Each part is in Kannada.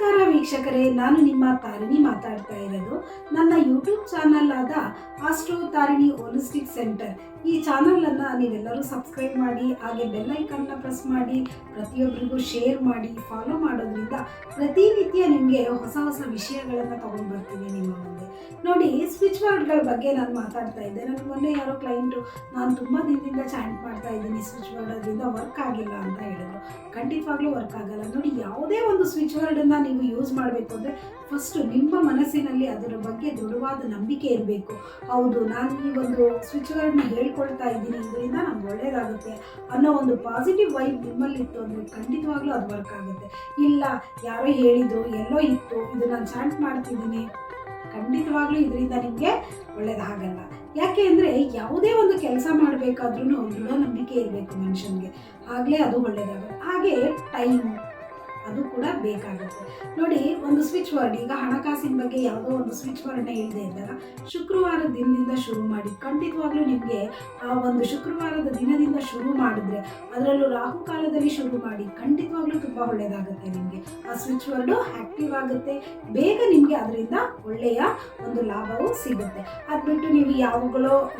ನಮಸ್ಕಾರ ವೀಕ್ಷಕರೇ, ನಾನು ನಿಮ್ಮ ತಾರಿಣಿ ಮಾತಾಡ್ತಾ ಇರೋದು. ನನ್ನ ಯೂಟ್ಯೂಬ್ ಚಾನಲ್ ಆದ ಆಸ್ಟ್ರೋ ತಾರಿಣಿ ಹೋಲಿಸ್ಟಿಕ್ ಸೆಂಟರ್ ಈ ಚಾನಲನ್ನು ನೀವೆಲ್ಲರೂ ಸಬ್ಸ್ಕ್ರೈಬ್ ಮಾಡಿ, ಹಾಗೆ ಬೆಲ್ ಐಕನ್ನ ಪ್ರೆಸ್ ಮಾಡಿ, ಪ್ರತಿಯೊಬ್ಬರಿಗೂ ಶೇರ್ ಮಾಡಿ, ಫಾಲೋ ಮಾಡೋದ್ರಿಂದ ಪ್ರತಿನಿತ್ಯ ನಿಮಗೆ ಹೊಸ ಹೊಸ ವಿಷಯಗಳನ್ನು ತೊಗೊಂಡು ಬರ್ತೀನಿ ನಿಮ್ಮ ಮುಂದೆ. ನೋಡಿ, ಸ್ವಿಚ್ ವರ್ಡ್ಗಳ ಬಗ್ಗೆ ನಾನು ಮಾತಾಡ್ತಾ ಇದ್ದೆ. ನನಗೆ ಮೊನ್ನೆ ಯಾರೋ ಕ್ಲೈಂಟು, ನಾನು ತುಂಬ ದಿನದಿಂದ ಚಾಂಟ್ ಮಾಡ್ತಾ ಇದ್ದೀನಿ, ಸ್ವಿಚ್ ವರ್ಡ್ ಅದರಿಂದ ವರ್ಕ್ ಆಗಿಲ್ಲ ಅಂತ ಹೇಳಿದ್ರು. ಖಂಡಿತವಾಗ್ಲೂ ವರ್ಕ್ ಆಗಲ್ಲ. ನೋಡಿ, ಯಾವುದೇ ಒಂದು ಸ್ವಿಚ್ ವರ್ಡನ್ನು ನೀವು ಯೂಸ್ ಮಾಡಬೇಕು ಅಂದರೆ ಫಸ್ಟು ನಿಮ್ಮ ಮನಸ್ಸಿನಲ್ಲಿ ಅದರ ಬಗ್ಗೆ ದೃಢವಾದ ನಂಬಿಕೆ ಇರಬೇಕು. ಹೌದು, ನಾನು ಈ ಒಂದು ಸ್ವಿಚ್ ವರ್ಡ್ನ ಹೇಳ್ಕೊಳ್ತಾ ಇದ್ದೀನಿ, ಇದರಿಂದ ನಮ್ಗೆ ಒಳ್ಳೆಯದಾಗುತ್ತೆ ಅನ್ನೋ ಒಂದು ಪಾಸಿಟಿವ್ ವೈಬ್ ನಿಮ್ಮಲ್ಲಿತ್ತು ಅಂದರೆ ಖಂಡಿತವಾಗ್ಲೂ ಅದು ವರ್ಕ್ ಆಗುತ್ತೆ. ಇಲ್ಲ, ಯಾರೋ ಹೇಳಿದರು, ಎಲ್ಲೋ ಇತ್ತು, ಇದು ನಾನು ಚಾಂಟ್ ಮಾಡ್ತಿದ್ದೀನಿ, ಖಂಡಿತವಾಗ್ಲೂ ಇದರಿಂದ ನಿಮಗೆ ಒಳ್ಳೆಯದಾಗಲ್ಲ. ಯಾಕೆ ಅಂದರೆ ಯಾವುದೇ ಒಂದು ಕೆಲಸ ಮಾಡಬೇಕಾದ್ರೂ ದೃಢ ನಂಬಿಕೆ ಇರಬೇಕು ಮನುಷ್ಯನಿಗೆ, ಆಗಲೇ ಅದು ಒಳ್ಳೆಯದಾಗುತ್ತೆ. ಹಾಗೆ ಟೈಮು ಅದು ಕೂಡ ಬೇಕಾಗುತ್ತೆ. ನೋಡಿ, ಒಂದು ಸ್ವಿಚ್ ವರ್ಡ್, ಈಗ ಹಣಕಾಸಿನ ಬಗ್ಗೆ ಯಾವುದೋ ಒಂದು ಸ್ವಿಚ್ ವರ್ಡ್ನ ಹೇಳಿದೆ ಇದ್ದಾಗ ಶುಕ್ರವಾರದ ದಿನದಿಂದ ಶುರು ಮಾಡಿ. ಖಂಡಿತವಾಗ್ಲೂ ನಿಮಗೆ ಆ ಒಂದು ಶುಕ್ರವಾರದ ದಿನದಿಂದ ಶುರು ಮಾಡಿದ್ರೆ, ಅದರಲ್ಲೂ ರಾಹುಕಾಲದಲ್ಲಿ ಶುರು ಮಾಡಿ, ಖಂಡಿತವಾಗ್ಲೂ ತುಂಬ ಒಳ್ಳೆಯದಾಗುತ್ತೆ. ನಿಮಗೆ ಆ ಸ್ವಿಚ್ ವರ್ಡು ಆ್ಯಕ್ಟಿವ್ ಆಗುತ್ತೆ, ಬೇಗ ನಿಮಗೆ ಅದರಿಂದ ಒಳ್ಳೆಯ ಒಂದು ಲಾಭವು ಸಿಗುತ್ತೆ. ಅದು ಬಿಟ್ಟು ನೀವು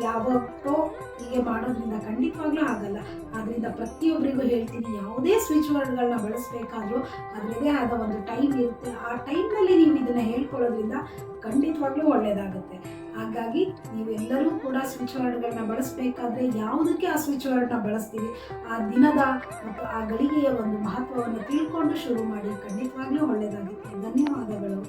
ಯಾವತ್ತೋ ಹೀಗೆ ಮಾಡೋದ್ರಿಂದ ಖಂಡಿತವಾಗ್ಲೂ ಆಗಲ್ಲ. ಆದ್ದರಿಂದ ಪ್ರತಿಯೊಬ್ಬರಿಗೂ ಹೇಳ್ತೀನಿ, ಯಾವುದೇ ಸ್ವಿಚ್ ವರ್ಡ್ಗಳನ್ನ ಬಳಸಬೇಕಾದ್ರೂ ಅದರದೇ ಆದ ಒಂದು ಟೈಮ್ ಇರುತ್ತೆ. ಆ ಟೈಮ್ನಲ್ಲಿ ನೀವು ಇದನ್ನು ಹೇಳ್ಕೊಳ್ಳೋದ್ರಿಂದ ಖಂಡಿತವಾಗ್ಲೂ ಒಳ್ಳೆಯದಾಗುತ್ತೆ. ಹಾಗಾಗಿ ನೀವೆಲ್ಲರೂ ಕೂಡ ಸ್ವಿಚ್ ವರ್ಡ್ಗಳನ್ನ ಬಳಸಬೇಕಾದ್ರೆ ಯಾವುದಕ್ಕೆ ಆ ಸ್ವಿಚ್ ವರ್ಡ್ನ ಬಳಸ್ತೀವಿ, ಆ ದಿನದ ಮತ್ತು ಆ ಗಳಿಗೆಯ ಒಂದು ಮಹತ್ವವನ್ನು ತಿಳ್ಕೊಂಡು ಶುರು ಮಾಡಿ. ಖಂಡಿತವಾಗ್ಲೂ ಒಳ್ಳೆಯದಾಗುತ್ತೆ. ಧನ್ಯವಾದಗಳು.